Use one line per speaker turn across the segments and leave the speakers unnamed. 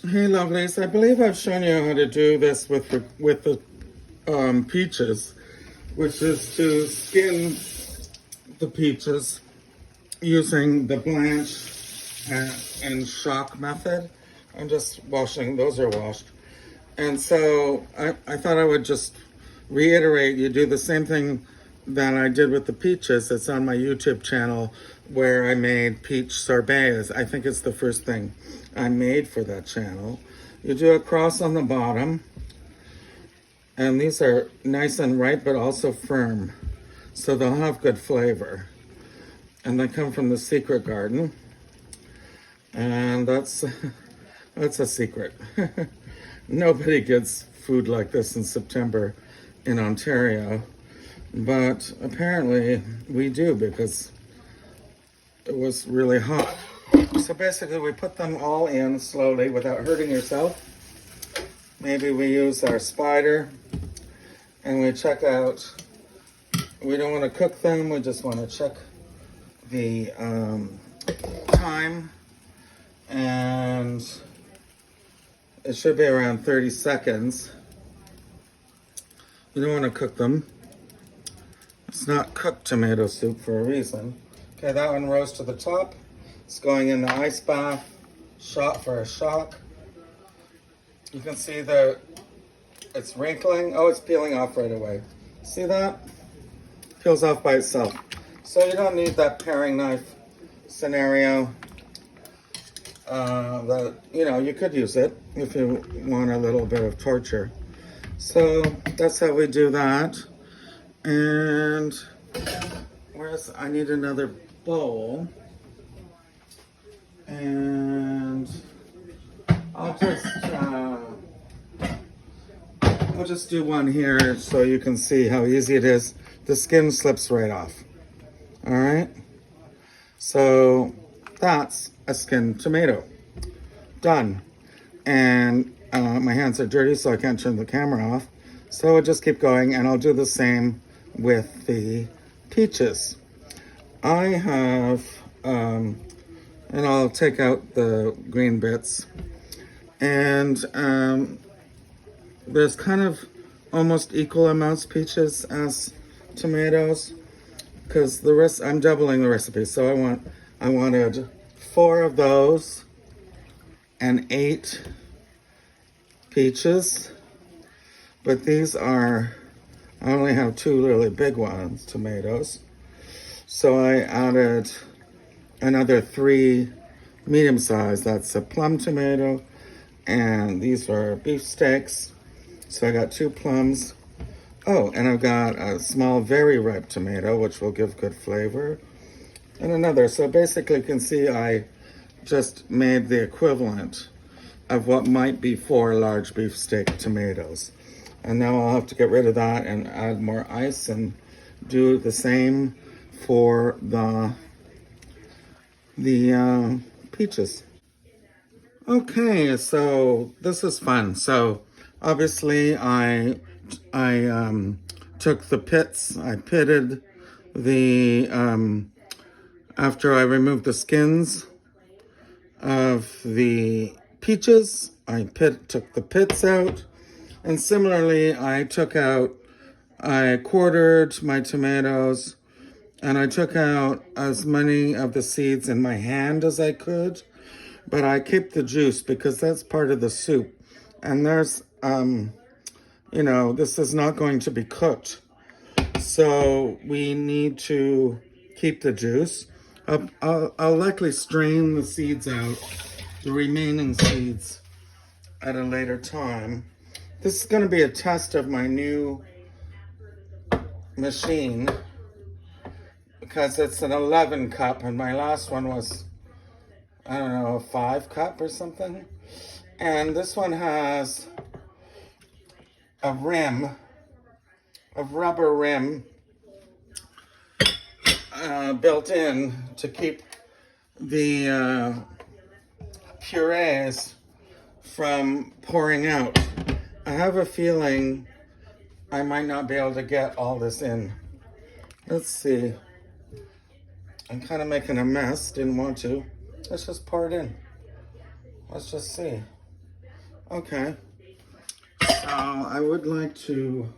Hey, lovelies. I believe I've shown you how to do this with the peaches, which is to skin the peaches using the blanch and shock method. I'm just washing; those are washed. And so I thought I would just reiterate, you do the same thing that I did with the peaches. It's on my YouTube channel where I made peach sorbets. I think it's the first thing I made for that channel. You do a cross on the bottom, and these are nice and ripe but also firm, so they'll have good flavor. And they come from the Secret Garden, and that's a secret. Nobody gets food like this in September in Ontario, but apparently we do because it was really hot. So basically we put them all in slowly without hurting yourself. Maybe we use our spider and we check out, we don't want to cook them, we just want to check the time, and it should be around 30 seconds. You don't want to cook them. It's not cooked tomato soup for a reason. Okay, that one rose to the top. It's going in the ice bath, shot for a shock. You can see that it's wrinkling. Oh, it's peeling off right away. See that? Peels off by itself. So you don't need that paring knife scenario. That, you know, you could use it if you want a little bit of torture. So that's how we do that. And I need another bowl. And I'll just do one here so you can see how easy it is. The skin slips right off. All right. So that's a skinned tomato. Done. And my hands are dirty, so I can't turn the camera off. So I'll just keep going, and I'll do the same with the peaches. I have, and I'll take out the green bits. And there's kind of almost equal amounts peaches as tomatoes, because the rest, I'm doubling the recipe. So I wanted 4 of those and 8 peaches, but these are, I only have 2 really big ones, tomatoes. So I added another 3 medium size. That's a plum tomato, and these are beef steaks. So I got 2 plums. Oh, and I've got a small, very ripe tomato, which will give good flavor, and another. So basically you can see I just made the equivalent of what might be 4 large beefsteak tomatoes. And now I'll have to get rid of that and add more ice and do the same for the peaches. Okay, so this is fun. So obviously I took the pits. I pitted the after I removed the skins of the peaches, I took the pits out. And similarly, I quartered my tomatoes, and I took out as many of the seeds in my hand as I could, but I kept the juice because that's part of the soup. And there's, you know, this is not going to be cooked. So we need to keep the juice. I'll likely strain the seeds out, the remaining seeds, at a later time. This is going to be a test of my new machine because it's an 11 cup and my last one was, I don't know, a 5 cup or something. And this one has a rim, a rubber rim built in to keep the purees from pouring out. I have a feeling I might not be able to get all this in. Let's see. I'm kind of making a mess, didn't want to. Let's just pour it in. Let's just see. Okay, so I would like to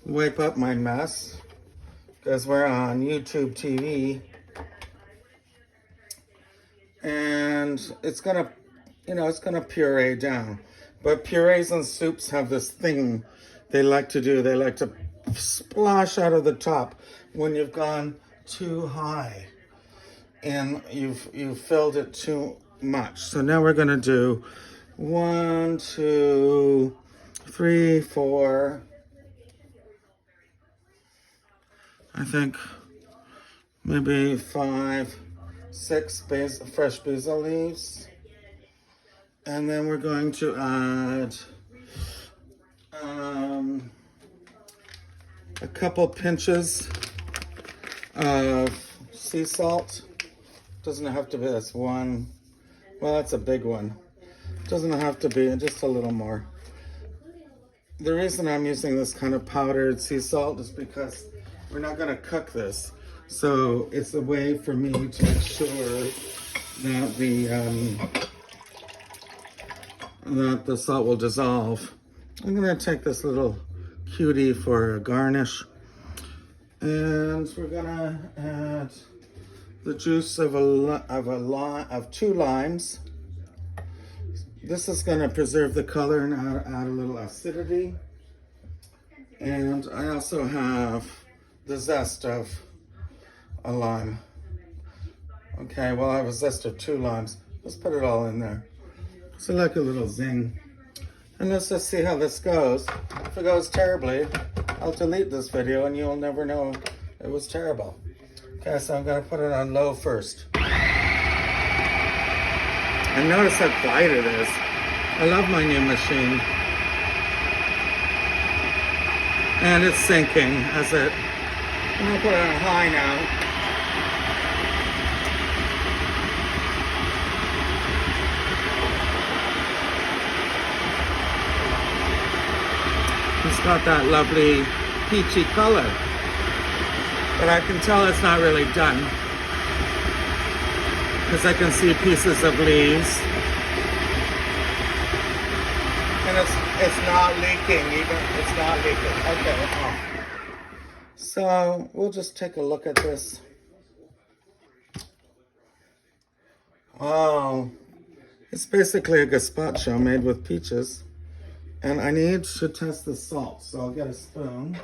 wipe up my mess because we're on YouTube TV, and it's gonna, it's gonna puree down. But purees and soups have this thing they like to do. They like to splash out of the top when you've gone too high and you've filled it too much. So now we're gonna do 1, 2, 3, 4. I think maybe 5, 6 fresh basil leaves. And then we're going to add a couple pinches of sea salt. Doesn't have to be this one. Well, that's a big one. Doesn't have to be, just a little more. The reason I'm using this kind of powdered sea salt is because we're not going to cook this. So it's a way for me to make sure that the salt will dissolve. I'm going to take this little cutie for a garnish. And we're going to add the juice of 2 limes. This is going to preserve the color and add a little acidity. And I also have the zest of a lime. Okay, well, I have a zest of 2 limes. Let's put it all in there. So like a little zing. And let's just see how this goes. If it goes terribly, I'll delete this video and you'll never know it was terrible. Okay, so I'm gonna put it on low first. And notice how quiet it is. I love my new machine. And it's sinking as it, I'm gonna put it on high now. It's got that lovely peachy color, but I can tell it's not really done because I can see pieces of leaves, and it's not leaking even. It's not leaking. Okay. So we'll just take a look at this. Wow, it's basically a gazpacho made with peaches. And I need to test the salt, so I'll get a spoon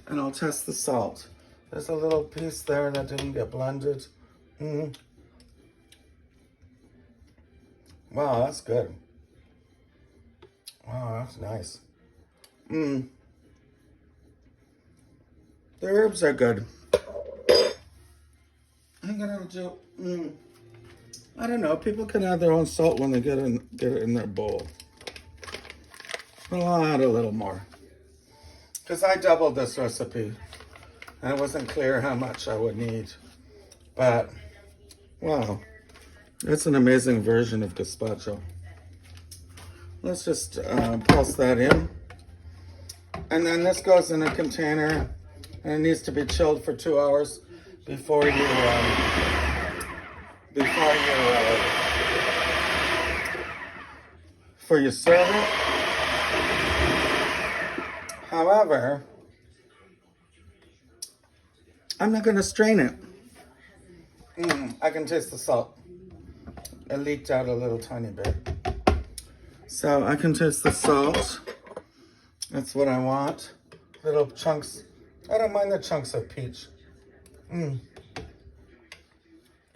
and I'll test the salt. There's a little piece there that didn't get blended. Wow, that's good. Wow, that's nice. The herbs are good. I'm gonna do, I don't know, people can add their own salt when they get it in their bowl. Well, I'll add a little more because I doubled this recipe and it wasn't clear how much I would need, but wow, it's an amazing version of gazpacho. Let's just pulse that in, and then this goes in a container and it needs to be chilled for 2 hours before you serve it. However, I'm not going to strain it. I can taste the salt. It leaked out a little tiny bit. So I can taste the salt. That's what I want. Little chunks. I don't mind the chunks of peach. Yeah,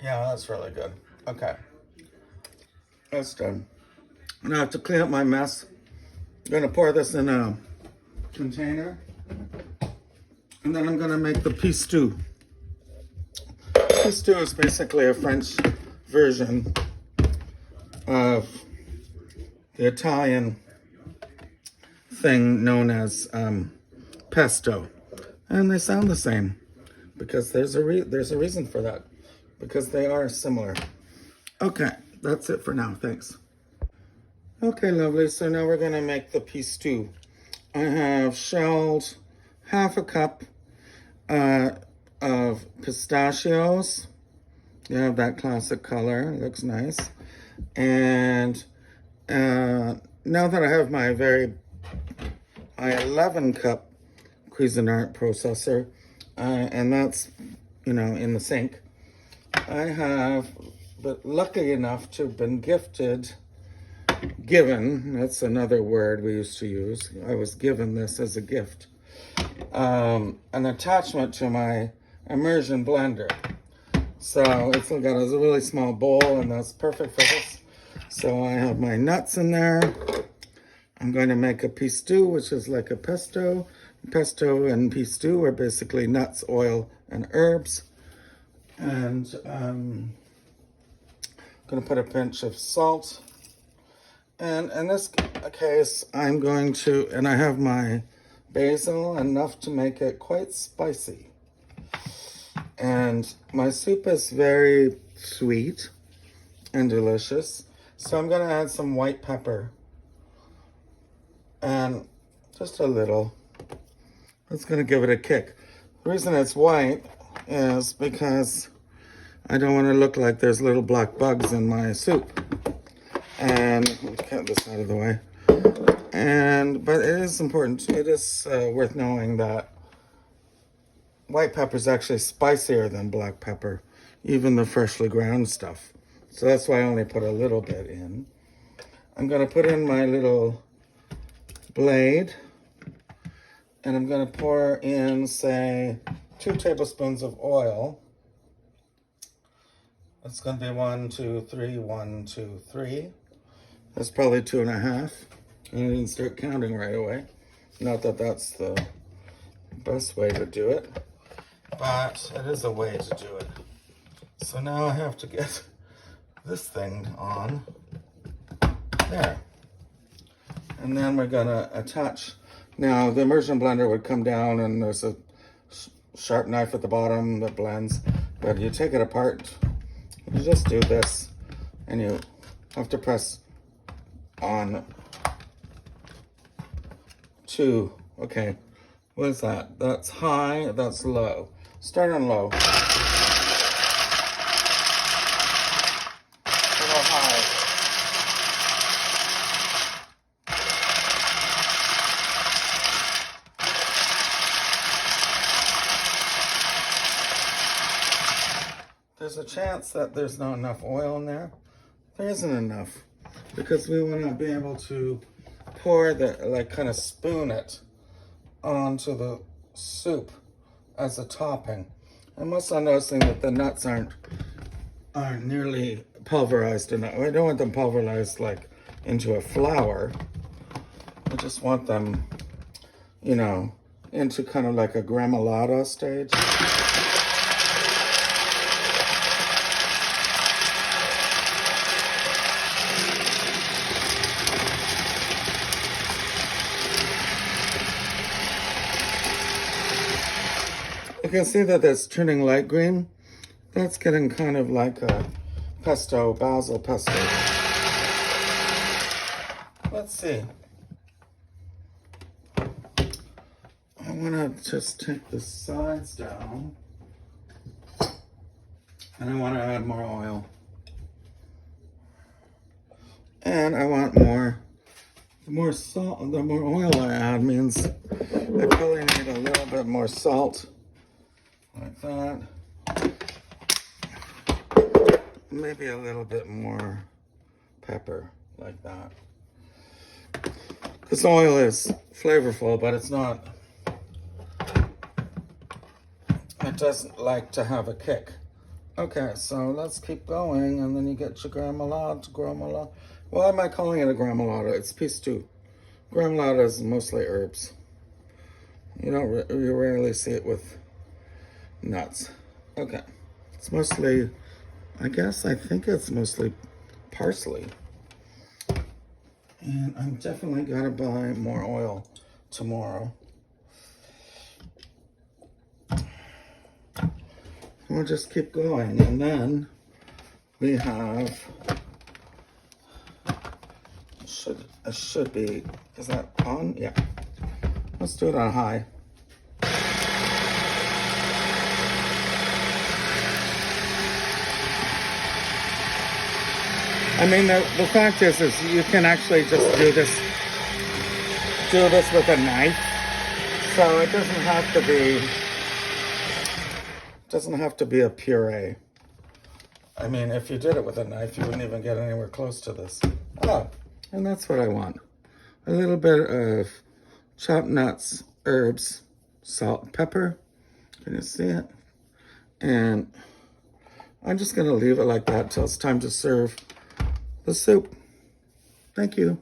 that's really good. Okay. That's done. Now I have to clean up my mess. I'm going to pour this in a container, and then I'm going to make the pistou. Pistou is basically a French version of the Italian thing known as pesto, and they sound the same because there's a reason for that, because they are similar. Okay, that's it for now. Thanks. Okay, lovely. So now we're going to make the pistou. I have shelled 1/2 cup of pistachios. You have that classic color. It looks nice. And now that I have my very high 11 cup Cuisinart processor, and that's, in the sink, I have been lucky enough to have been given, that's another word we used to use. I was given this as a gift. An attachment to my immersion blender. So it's got a really small bowl, and that's perfect for this. So I have my nuts in there. I'm going to make a pistou, which is like a pesto. Pesto and pistou are basically nuts, oil, and herbs. And I'm going to put a pinch of salt. And in this case, I'm going to, and I have my basil, enough to make it quite spicy. And my soup is very sweet and delicious. So I'm going to add some white pepper. And just a little. It's going to give it a kick. The reason it's white is because I don't want to look like there's little black bugs in my soup. And let's get this out of the way. But it is important. It is worth knowing that white pepper is actually spicier than black pepper, even the freshly ground stuff. So that's why I only put a little bit in. I'm going to put in my little blade, and I'm going to pour in, say, 2 tablespoons of oil. It's going to be 1, 2, 3, 1, 2, 3. That's probably 2.5. And I didn't start counting right away. Not that that's the best way to do it, but it is a way to do it. So now I have to get this thing on there. And then we're gonna attach. Now the immersion blender would come down, and there's a sharp knife at the bottom that blends, but you take it apart, you just do this, and you have to press on 2. Okay, what is that? That's high, that's low. Start on low. A little high. There's a chance that there's not enough oil in there. There isn't enough, because we want to be able to pour kind of spoon it onto the soup as a topping. I'm also noticing that the nuts aren't nearly pulverized enough. I don't want them pulverized like into a flour. I just want them, into kind of like a gremolata stage. You can see that it's turning light green. That's getting kind of like a basil pesto. Let's see. I want to just take the sides down, and I want to add more oil. And I want more. The more salt, the more oil I add means I probably need a little bit more salt. Like that. Maybe a little bit more pepper, like that. Because oil is flavorful, but it's not. It doesn't like to have a kick. Okay, so let's keep going, and then you get your gremolata. Why am I calling it a gremolata? It's pistou. Gremolata is mostly herbs. You rarely see it with nuts. Okay. It's mostly, I think it's mostly parsley. And I'm definitely gonna buy more oil tomorrow. We'll just keep going. And then we have, should be, is that on? Yeah. Let's do it on high. I mean, the fact is you can actually just do this with a knife. So it doesn't have to be a puree. I mean, if you did it with a knife, you wouldn't even get anywhere close to this. Oh, and that's what I want. A little bit of chopped nuts, herbs, salt, pepper. Can you see it? And I'm just going to leave it like that till it's time to serve the soup. Thank you.